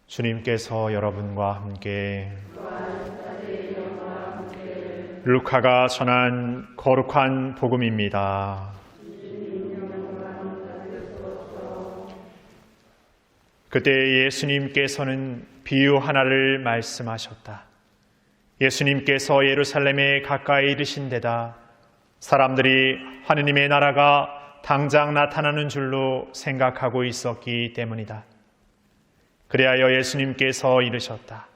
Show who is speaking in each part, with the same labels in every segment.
Speaker 1: 주님께서 여러분과 함께 루카가 전한 거룩한 복음입니다. 그때 예수님께서는 비유 하나를 말씀하셨다. 예수님께서 예루살렘에 가까이 이르신 데다 사람들이 하느님의 나라가 당장 나타나는 줄로 생각하고 있었기 때문이다. 그리하여 예수님께서 이르셨다.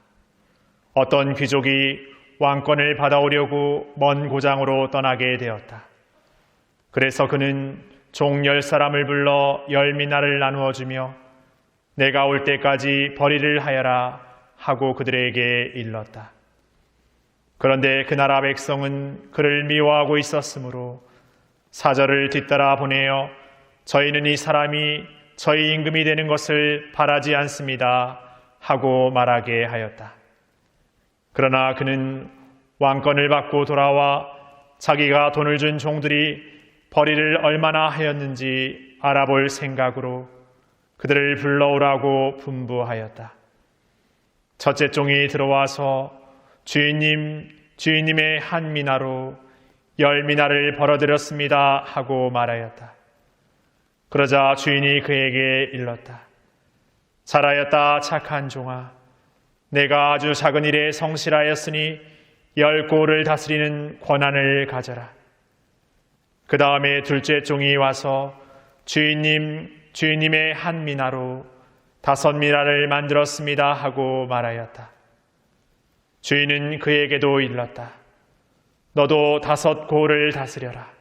Speaker 1: 어떤 귀족이 왕권을 받아오려고 먼 고장으로 떠나게 되었다. 그래서 그는 종 10사람을 불러 10미나를 나누어 주며 내가 올 때까지 벌이를 하여라 하고 그들에게 일렀다. 그런데 그 나라 백성은 그를 미워하고 있었으므로 사절을 뒤따라 보내어 저희는 이 사람이 저희 임금이 되는 것을 바라지 않습니다 하고 말하게 하였다. 그러나 그는 왕권을 받고 돌아와 자기가 돈을 준 종들이 벌이를 얼마나 하였는지 알아볼 생각으로 그들을 불러오라고 분부하였다. 첫째 종이 들어와서 주인님의 한 미나로 10미나를 벌어들였습니다 하고 말하였다. 그러자 주인이 그에게 일렀다. 잘하였다 착한 종아. 내가 아주 작은 일에 성실하였으니 10고를 다스리는 권한을 가져라. 그 다음에 둘째 종이 와서 주인님의 한 미나로 5미나를 만들었습니다 하고 말하였다. 주인은 그에게도 일렀다. 너도 5고를 다스려라.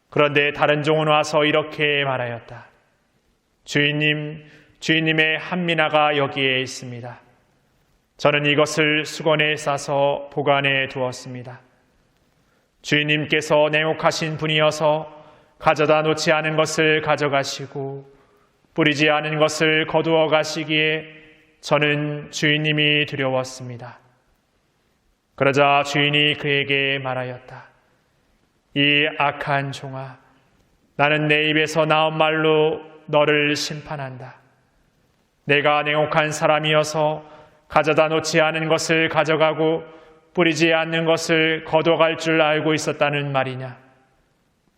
Speaker 1: 그런데 다른 종은 와서 이렇게 말하였다. 주인님의 한 미나가 여기에 있습니다. 저는 이것을 수건에 싸서 보관해 두었습니다. 주인님께서 냉혹하신 분이어서 가져다 놓지 않은 것을 가져가시고 뿌리지 않은 것을 거두어 가시기에 저는 주인님이 두려웠습니다. 그러자 주인이 그에게 말하였다. 이 악한 종아, 나는 내 입에서 나온 말로 너를 심판한다. 내가 냉혹한 사람이어서 가져다 놓지 않은 것을 가져가고 뿌리지 않는 것을 거둬갈 줄 알고 있었다는 말이냐?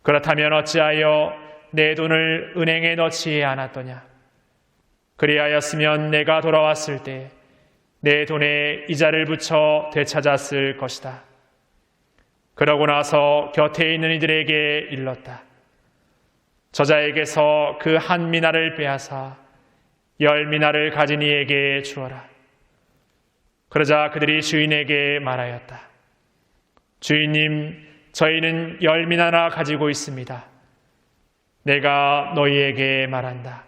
Speaker 1: 그렇다면 어찌하여 내 돈을 은행에 넣지 않았더냐? 그리하였으면 내가 돌아왔을 때 내 돈에 이자를 붙여 되찾았을 것이다. 그러고 나서 곁에 있는 이들에게 일렀다. 저자에게서 그 한 미나를 빼앗아 10미나를 가진 이에게 주어라. 그러자 그들이 주인에게 말하였다. 주인님, 저희는 10미나나 가지고 있습니다. 내가 너희에게 말한다.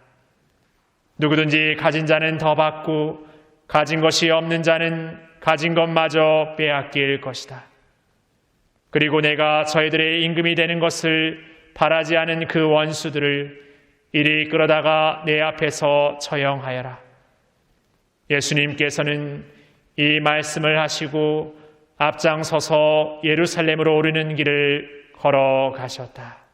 Speaker 1: 누구든지 가진 자는 더 받고 가진 것이 없는 자는 가진 것마저 빼앗길 것이다. 그리고 내가 저희들의 임금이 되는 것을 바라지 않은 그 원수들을 이리 끌어다가 내 앞에서 처형하여라. 예수님께서는 이 말씀을 하시고 앞장서서 예루살렘으로 오르는 길을 걸어가셨다.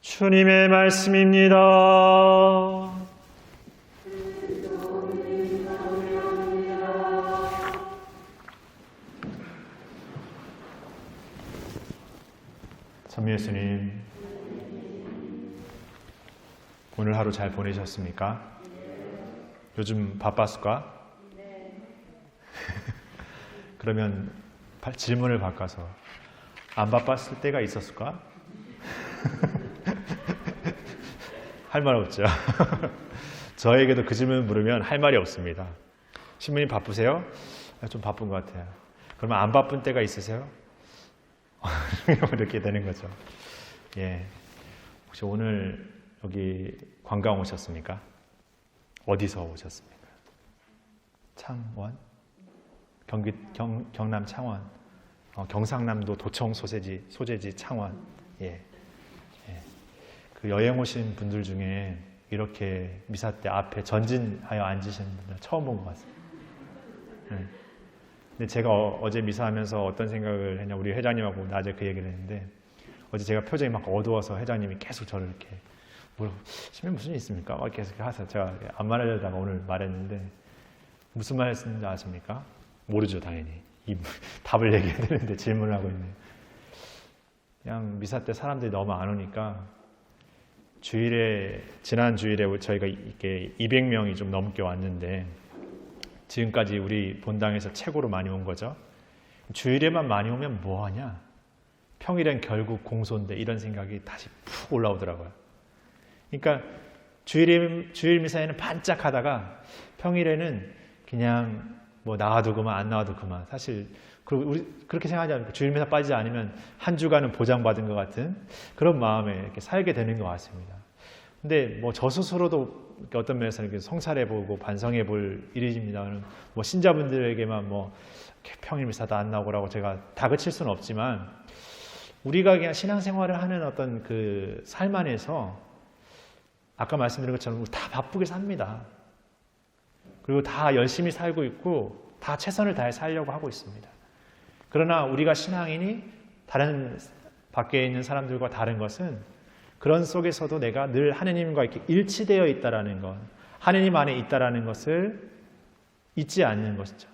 Speaker 1: 주님의 말씀입니다. 참 예수님, 오늘 하루 잘 보내셨습니까? 요즘 바빴을까? 그러면 질문을 바꿔서 안 바빴을 때가 있었을까? 할 말 없죠. 저에게도 그 질문 물으면 할 말이 없습니다. 신부님 바쁘세요? 좀 바쁜 것 같아요. 그러면 안 바쁜 때가 있으세요? 이렇게 되는 거죠. 예. 혹시 오늘 여기 관광 오셨습니까? 어디서 오셨습니까? 창원? 경남 창원. 경상남도 도청 소재지 창원. 예. 그 여행 오신 분들 중에 이렇게 미사 때 앞에 전진하여 앉으시는 분들 처음 본 것 같습니다. 네. 근데 제가 어제 미사하면서 어떤 생각을 했냐, 우리 회장님하고 낮에 그 얘기를 했는데, 어제 제가 표정이 막 어두워서 회장님이 계속 저를 이렇게
Speaker 2: 신명 무슨 일 있습니까? 막 계속 하서 제가 안 말하려다가 오늘 말했는데 무슨 말 했는지 아십니까? 모르죠, 당연히. 이 답을 얘기해야 되는데 질문을 하고 있네요. 그냥 미사 때 사람들이 너무 안 오니까 지난 주일에 저희가 이렇게 200명이 좀 넘게 왔는데 지금까지 우리 본당에서 최고로 많이 온 거죠. 주일에만 많이 오면 뭐하냐? 평일엔 결국 공소인데 이런 생각이 다시 푹 올라오더라고요. 그러니까 주일 미사에는 반짝하다가 평일에는 그냥 뭐 나와도 그만 안 나와도 그만. 사실 우리 그렇게 생각하지 않고 주일 미사 빠지지 않으면 한 주간은 보장받은 것 같은 그런 마음에 이렇게 살게 되는 것 같습니다. 근데 뭐 저 스스로도 어떤 면에서는 이렇게 성찰해보고 반성해볼 일입니다만 뭐 신자분들에게만 뭐 평일 미사도 안 나오고라고 제가 다그칠 수는 없지만 우리가 그냥 신앙생활을 하는 어떤 그 삶 안에서 아까 말씀드린 것처럼 우리 다 바쁘게 삽니다. 그리고 다 열심히 살고 있고 다 최선을 다해 살려고 하고 있습니다. 그러나 우리가 신앙인이 다른 밖에 있는 사람들과 다른 것은 그런 속에서도 내가 늘 하느님과 이렇게 일치되어 있다라는 것, 하느님 안에 있다라는 것을 잊지 않는 것이죠.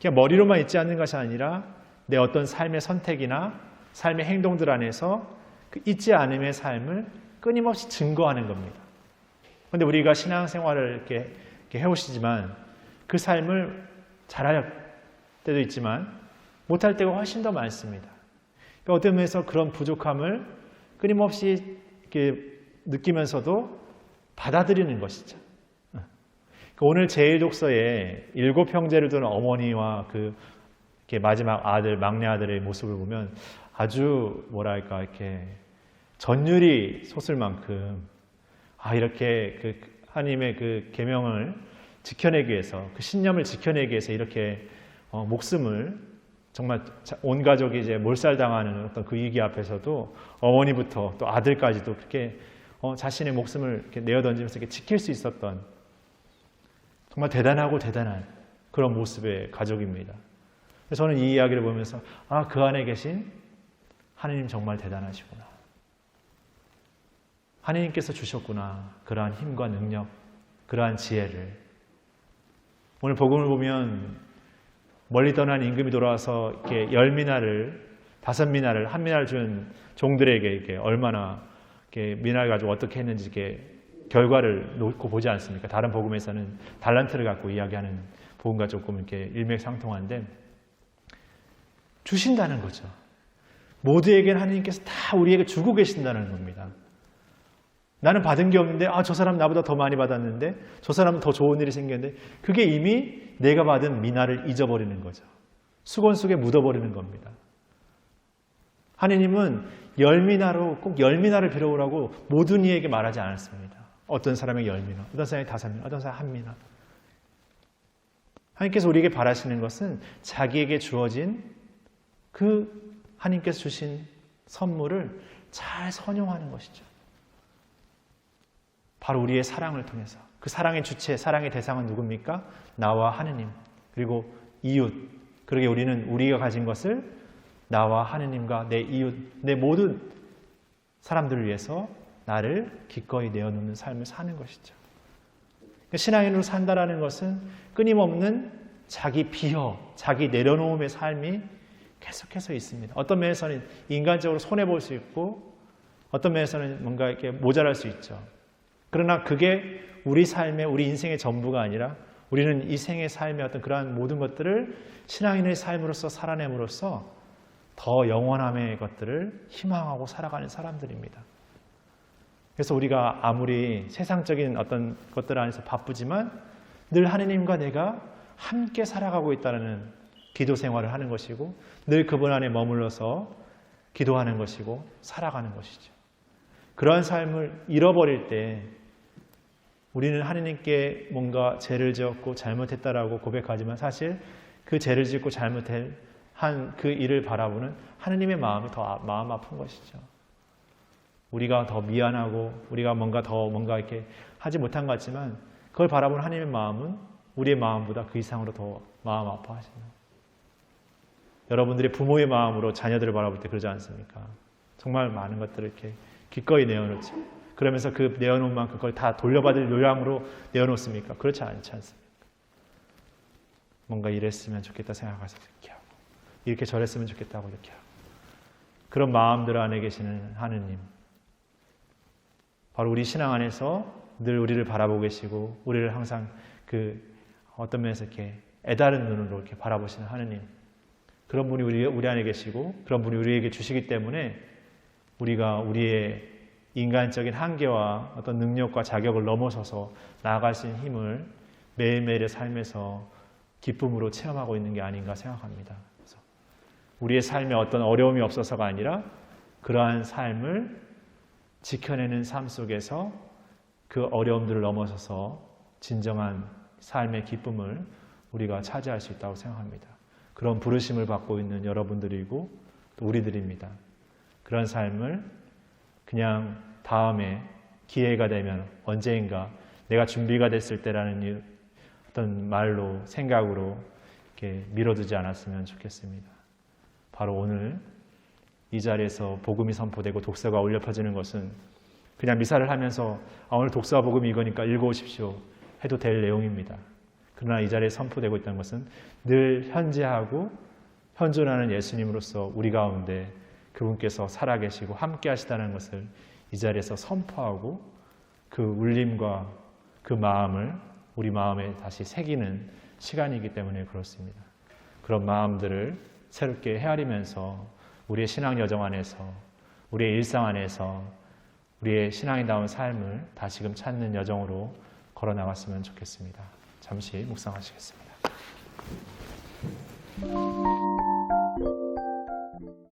Speaker 2: 그냥 머리로만 잊지 않는 것이 아니라 내 어떤 삶의 선택이나 삶의 행동들 안에서 그 잊지 않음의 삶을 끊임없이 증거하는 겁니다. 그런데 우리가 신앙생활을 이렇게 해오시지만 그 삶을 잘할 때도 있지만 못할 때가 훨씬 더 많습니다. 그러니까 어떤 면에서 그런 부족함을 끊임없이 이렇게 느끼면서도 받아들이는 것이죠. 오늘 제1독서에 7형제를 두는 어머니와 이렇게 마지막 아들, 막내 아들의 모습을 보면 아주 뭐랄까 이렇게 전율이 솟을 만큼 이렇게 그 하나님의 그 계명을 지켜내기 위해서 그 신념을 지켜내기 위해서 이렇게 목숨을 정말 온 가족이 이제 몰살당하는 어떤 그 위기 앞에서도 어머니부터 또 아들까지도 그렇게 자신의 목숨을 이렇게 내어던지면서 이렇게 지킬 수 있었던 정말 대단하고 대단한 그런 모습의 가족입니다. 그래서 저는 이 이야기를 보면서 그 안에 계신 하나님 정말 대단하시구나. 하나님께서 주셨구나. 그러한 힘과 능력, 그러한 지혜를. 오늘 복음을 보면 멀리 떠난 임금이 돌아와서 이렇게 10미나를, 5미나를, 1미나를 준 종들에게 이렇게 얼마나 이렇게 미나를 가지고 어떻게 했는지 이렇게 결과를 놓고 보지 않습니까? 다른 복음에서는 달란트를 갖고 이야기하는 복음과 조금 이렇게 일맥상통한데 주신다는 거죠. 모두에게는 하나님께서 다 우리에게 주고 계신다는 겁니다. 나는 받은 게 없는데 저 사람 나보다 더 많이 받았는데 저 사람은 더 좋은 일이 생겼는데 그게 이미 내가 받은 미나를 잊어버리는 거죠. 수건 속에 묻어버리는 겁니다. 하나님은 10미나로 꼭 10미나를 빌어오라고 모든 이에게 말하지 않았습니다. 어떤 사람에게 10미나, 어떤 사람에게 5미나, 어떤 사람에게 1미나. 하나님께서 우리에게 바라시는 것은 자기에게 주어진 그 하나님께서 주신 선물을 잘 선용하는 것이죠. 바로 우리의 사랑을 통해서. 그 사랑의 주체, 사랑의 대상은 누굽니까? 나와 하느님, 그리고 이웃. 그러게 우리는 우리가 가진 것을 나와 하느님과 내 이웃, 내 모든 사람들을 위해서 나를 기꺼이 내어놓는 삶을 사는 것이죠. 신앙인으로 산다라는 것은 끊임없는 자기 비어, 자기 내려놓음의 삶이 계속해서 있습니다. 어떤 면에서는 인간적으로 손해볼 수 있고 어떤 면에서는 뭔가 이렇게 모자랄 수 있죠. 그러나 그게 우리 삶의, 우리 인생의 전부가 아니라 우리는 이 생의 삶의 어떤 그러한 모든 것들을 신앙인의 삶으로서 살아냄으로써 더 영원함의 것들을 희망하고 살아가는 사람들입니다. 그래서 우리가 아무리 세상적인 어떤 것들 안에서 바쁘지만 늘 하느님과 내가 함께 살아가고 있다는 기도 생활을 하는 것이고 늘 그분 안에 머물러서 기도하는 것이고 살아가는 것이죠. 그러한 삶을 잃어버릴 때 우리는 하느님께 뭔가 죄를 지었고 잘못했다라고 고백하지만 사실 그 죄를 짓고 잘못한 그 일을 바라보는 하느님의 마음이 더 마음 아픈 것이죠. 우리가 더 미안하고 우리가 뭔가 이렇게 하지 못한 것 같지만 그걸 바라보는 하나님의 마음은 우리의 마음보다 그 이상으로 더 마음 아파하시는. 여러분들의 부모의 마음으로 자녀들을 바라볼 때 그러지 않습니까? 정말 많은 것들을 이렇게 기꺼이 내어놓죠. 그러면서 그 내어놓은 만큼 그걸 다 돌려받을 요량으로 내어놓습니까? 그렇지 않지 않습니까? 뭔가 이랬으면 좋겠다 생각해서 이렇게 하고, 이렇게 저랬으면 좋겠다고 이렇게 하고, 그런 마음들 안에 계시는 하느님, 바로 우리 신앙 안에서 늘 우리를 바라보고 계시고 우리를 항상 그 어떤 면에서 이렇게 애다른 눈으로 이렇게 바라보시는 하느님, 그런 분이 우리 안에 계시고 그런 분이 우리에게 주시기 때문에 우리가 우리의 인간적인 한계와 어떤 능력과 자격을 넘어서서 나아갈 수 있는 힘을 매일매일의 삶에서 기쁨으로 체험하고 있는 게 아닌가 생각합니다. 그래서 우리의 삶에 어떤 어려움이 없어서가 아니라 그러한 삶을 지켜내는 삶 속에서 그 어려움들을 넘어서서 진정한 삶의 기쁨을 우리가 차지할 수 있다고 생각합니다. 그런 부르심을 받고 있는 여러분들이고 또 우리들입니다. 그런 삶을 그냥 다음에 기회가 되면 언제인가 내가 준비가 됐을 때라는 어떤 말로 생각으로 이렇게 미뤄두지 않았으면 좋겠습니다. 바로 오늘 이 자리에서 복음이 선포되고 독서가 울려 퍼지는 것은 그냥 미사를 하면서 오늘 독서와 복음이 이거니까 읽어오십시오 해도 될 내용입니다. 그러나 이 자리에 선포되고 있다는 것은 늘 현재하고 현존하는 예수님으로서 우리 가운데 그분께서 살아계시고 함께 하시다는 것을 이 자리에서 선포하고 그 울림과 그 마음을 우리 마음에 다시 새기는 시간이기 때문에 그렇습니다. 그런 마음들을 새롭게 헤아리면서 우리의 신앙 여정 안에서 우리의 일상 안에서 우리의 신앙이다운 삶을 다시금 찾는 여정으로 걸어나갔으면 좋겠습니다. 잠시 묵상하시겠습니다.